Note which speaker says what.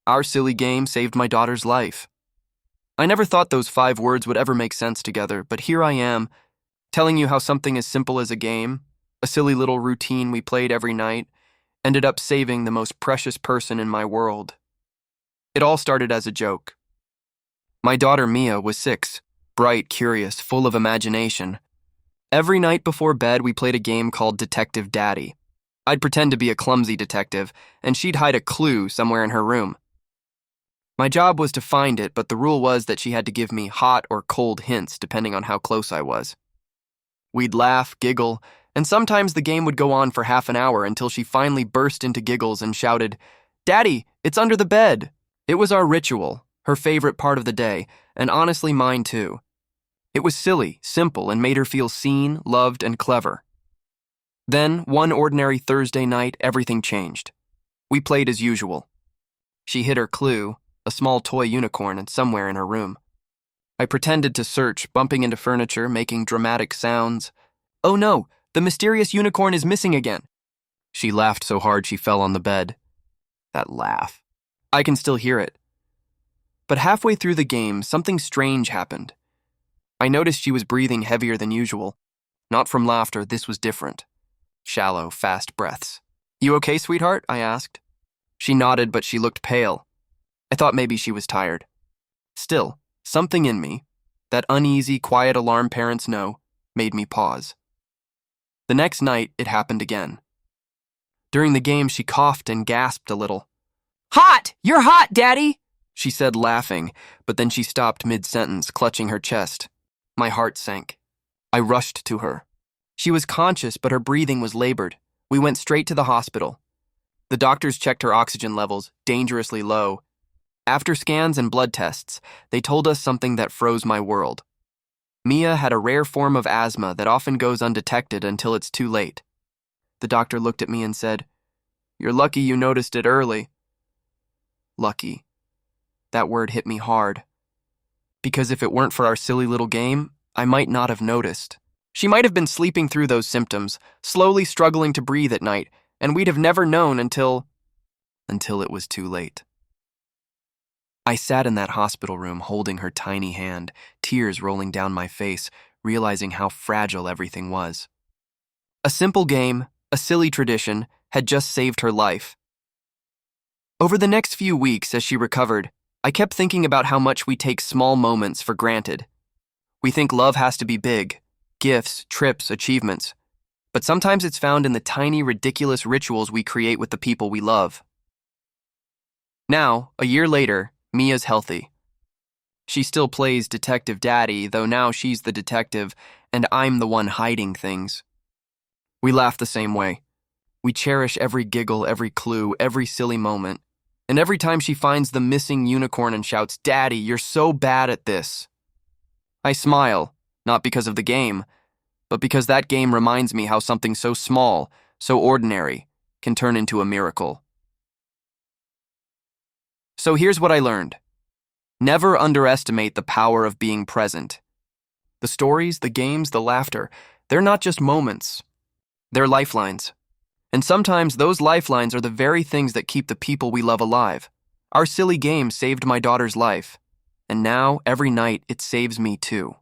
Speaker 1: Our silly game saved my daughter's life. I never thought those 5 words would ever make sense together, but here I am, telling you how something as simple as a game, a silly little routine we played every night, ended up saving the most precious person in my world. It all started as a joke. My daughter Mia was 6, bright, curious, full of imagination. Every night before bed, we played a game called Detective Daddy. I'd pretend to be a clumsy detective, and she'd hide a clue somewhere in her room. My job was to find it, but the rule was that she had to give me hot or cold hints depending on how close I was. We'd laugh, giggle, and sometimes the game would go on for half an hour until she finally burst into giggles and shouted, "Daddy, it's under the bed!" It was our ritual, her favorite part of the day, and honestly mine too. It was silly, simple, and made her feel seen, loved, and clever. Then, one ordinary Thursday night, everything changed. We played as usual. She hid her clue, a small toy unicorn, somewhere in her room. I pretended to search, bumping into furniture, making dramatic sounds. "Oh no, the mysterious unicorn is missing again." She laughed so hard she fell on the bed. That laugh. I can still hear it. But halfway through the game, something strange happened. I noticed she was breathing heavier than usual. Not from laughter, this was different. Shallow, fast breaths. "You okay, sweetheart?" I asked. She nodded, but she looked pale. I thought maybe she was tired. Still, something in me, that uneasy, quiet alarm parents know, made me pause. The next night, it happened again. During the game, she coughed and gasped a little. "Hot! You're hot, Daddy!" she said, laughing, but then she stopped mid-sentence, clutching her chest. My heart sank. I rushed to her. She was conscious, but her breathing was labored. We went straight to the hospital. The doctors checked her oxygen levels, dangerously low. After scans and blood tests, they told us something that froze my world. Mia had a rare form of asthma that often goes undetected until it's too late. The doctor looked at me and said, "You're lucky you noticed it early." Lucky. That word hit me hard. Because if it weren't for our silly little game, I might not have noticed. She might have been sleeping through those symptoms, slowly struggling to breathe at night, and we'd have never known until it was too late. I sat in that hospital room holding her tiny hand, tears rolling down my face, realizing how fragile everything was. A simple game, a silly tradition, had just saved her life. Over the next few weeks, as she recovered, I kept thinking about how much we take small moments for granted. We think love has to be big, gifts, trips, achievements, but sometimes it's found in the tiny, ridiculous rituals we create with the people we love. Now, a year later, Mia's healthy. She still plays Detective Daddy, though now she's the detective and I'm the one hiding things. We laugh the same way. We cherish every giggle, every clue, every silly moment. And every time she finds the missing unicorn and shouts, "Daddy, you're so bad at this," I smile, not because of the game, but because that game reminds me how something so small, so ordinary, can turn into a miracle. So here's what I learned. Never underestimate the power of being present. The stories, the games, the laughter, they're not just moments. They're lifelines. And sometimes those lifelines are the very things that keep the people we love alive. Our silly game saved my daughter's life. And now, every night, it saves me too.